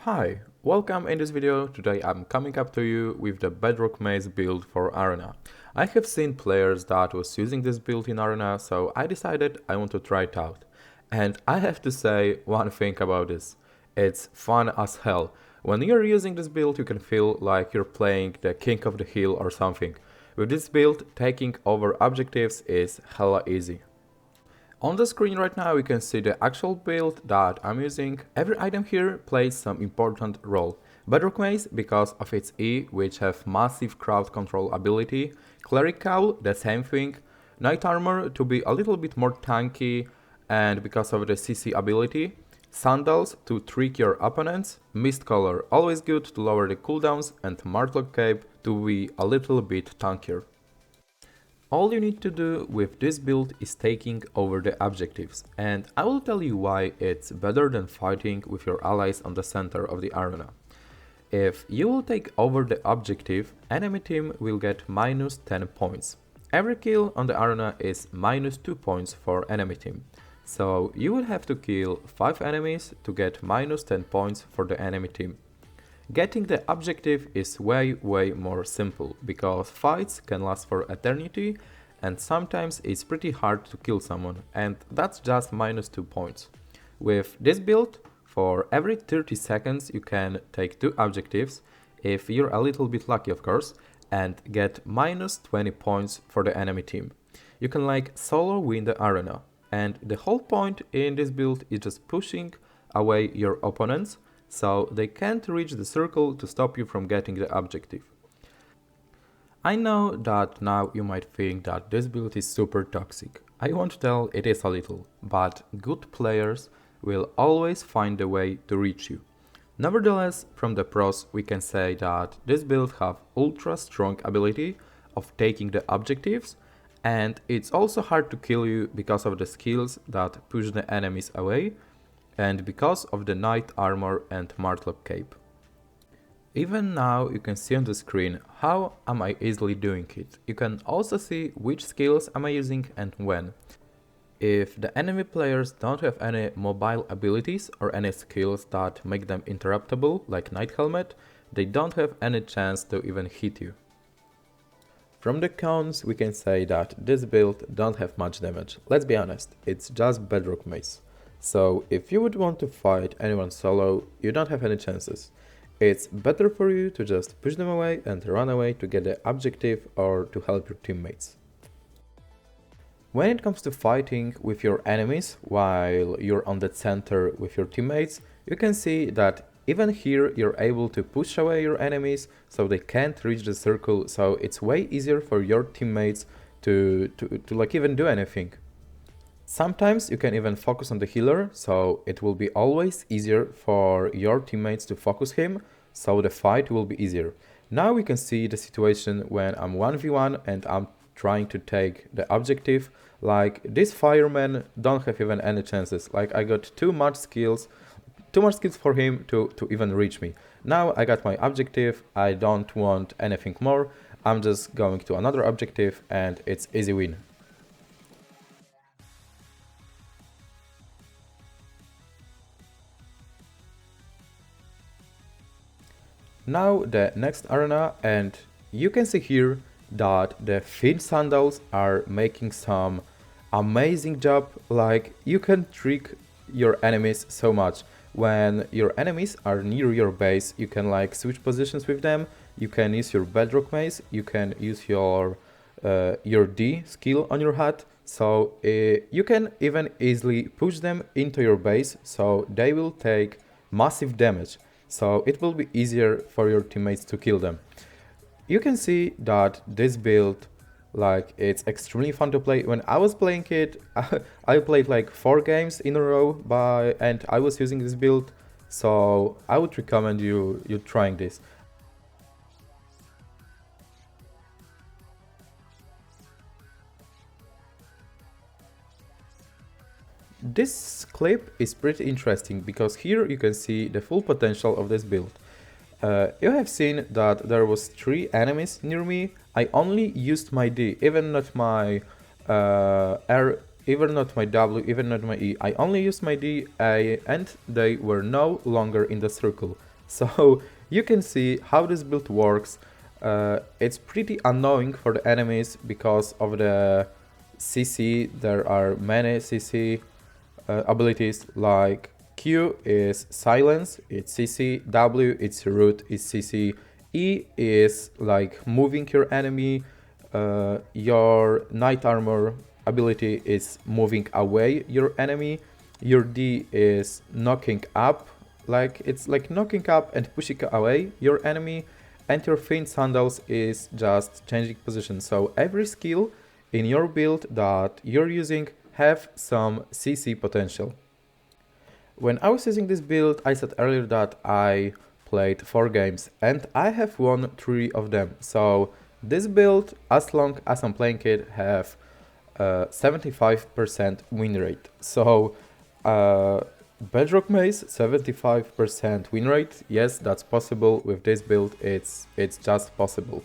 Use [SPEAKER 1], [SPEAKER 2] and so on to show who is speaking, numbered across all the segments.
[SPEAKER 1] Hi, welcome in this video. Today I'm coming up to you with the Bedrock Maze build for Arena. I have seen players that was using this build in Arena, so I decided I want to try it out. And I have to say one thing about this. It's fun as hell. When you're using this build you can feel like you're playing the King of the Hill or something. With this build, taking over objectives is hella easy. On the screen right now you can see the actual build that I'm using. Every item here plays some important role. Bedrock Maze because of its E, which have massive crowd control ability. Cleric Cowl, the same thing. Knight Armor to be a little bit more tanky and because of the CC ability. Sandals to trick your opponents. Mist Color, always good to lower the cooldowns, and Martlock Cape to be a little bit tankier. All you need to do with this build is taking over the objectives, and I will tell you why it's better than fighting with your allies on the center of the arena. If you will take over the objective, enemy team will get minus 10 points. Every kill on the arena is minus 2 points for enemy team. So you will have to kill 5 enemies to get minus 10 points for the enemy team. Getting the objective is way more simple, because fights can last for eternity and sometimes it's pretty hard to kill someone, and that's just minus 2 points. With this build, for every 30 seconds you can take 2 objectives, if you're a little bit lucky of course, and get minus 20 points for the enemy team. You can like solo win the arena, and the whole point in this build is just pushing away your opponents so they can't reach the circle to stop you from getting the objective. I know that now you might think that this build is super toxic. I won't tell it is a little, but good players will always find a way to reach you. Nevertheless, from the pros we can say that this build have ultra strong ability of taking the objectives, and it's also hard to kill you because of the skills that push the enemies away, and because of the Knight Armor and Martlock Cape. Even now you can see on the screen how am I easily doing it. You can also see which skills am I using and when. If the enemy players don't have any mobile abilities or any skills that make them interruptible, like Knight Helmet, they don't have any chance to even hit you. From the cons we can say that this build don't have much damage. Let's be honest, it's just Bedrock Maze. So if you would want to fight anyone solo, you don't have any chances. It's better for you to just push them away and run away to get the objective or to help your teammates. When it comes to fighting with your enemies while you're on the center with your teammates, you can see that even here you're able to push away your enemies so they can't reach the circle, so it's way easier for your teammates to like even do anything. Sometimes you can even focus on the healer, so it will be always easier for your teammates to focus him, so the fight will be easier. Now we can see the situation when I'm 1v1 and I'm trying to take the objective. Like, these firemen don't have even any chances. Like, I got too much skills for him to even reach me. Now I got my objective, I don't want anything more, I'm just going to another objective and it's easy win. Now the next arena, and you can see here that the thin sandals are making some amazing job. Like, you can trick your enemies so much. When your enemies are near your base, you can like switch positions with them, you can use your Bedrock Maze, you can use your D skill on your hat, so you can even easily push them into your base, so they will take massive damage. So it will be easier for your teammates to kill them. You can see that this build, like, it's extremely fun to play. When I was playing it, I played like 4 games in a row and I was using this build, so I would recommend you trying this. This clip is pretty interesting because here you can see the full potential of this build. You have seen that there was 3 enemies near me. I only used my D, even not my even not my W, even not my E. I only used my D, and they were no longer in the circle. So you can see how this build works. It's pretty annoying for the enemies because of the CC. There are many CC abilities, like Q is silence, it's CC, W it's root, it's CC, E is like moving your enemy, your knight armor ability is moving away your enemy, your D is knocking up, like it's like knocking up and pushing away your enemy, and your feint sandals is just changing position. So every skill in your build that you're using have some CC potential. When I was using this build, I said earlier that I played 4 games and I have won 3 of them. So this build, as long as I'm playing it, have 75% win rate. So Bedrock Maze, 75% win rate. Yes, that's possible with this build. It's just possible.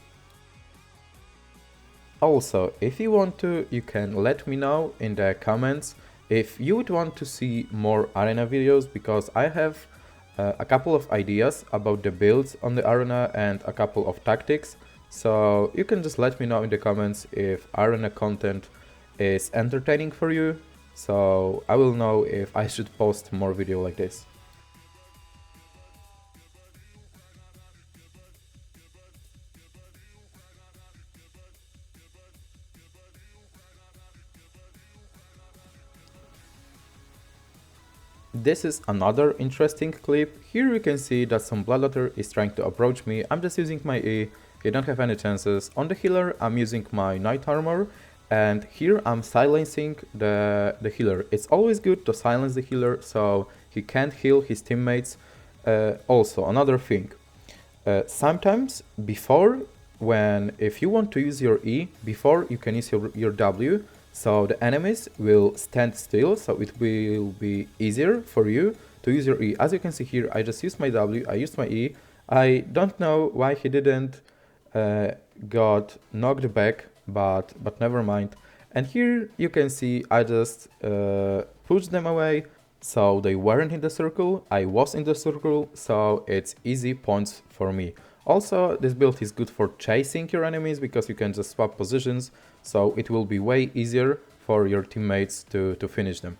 [SPEAKER 1] Also, if you want to, you can let me know in the comments if you would want to see more arena videos, because I have a couple of ideas about the builds on the arena and a couple of tactics. So you can just let me know in the comments if arena content is entertaining for you, so I will know if I should post more video like this. This is another interesting clip. Here you can see that some Bloodletter is trying to approach me. I'm just using my E, he don't have any chances. On the healer, I'm using my Knight Armor, and here I'm silencing the healer. It's always good to silence the healer so he can't heal his teammates. Also, another thing, sometimes before, if you want to use your E, before you can use your W, so the enemies will stand still, so it will be easier for you to use your E. As you can see here, I just used my W, I used my E. I don't know why he didn't got knocked back, but never mind. And here you can see I just pushed them away, so they weren't in the circle, I was in the circle, so it's easy points for me. Also, this build is good for chasing your enemies because you can just swap positions, so it will be way easier for your teammates to finish them.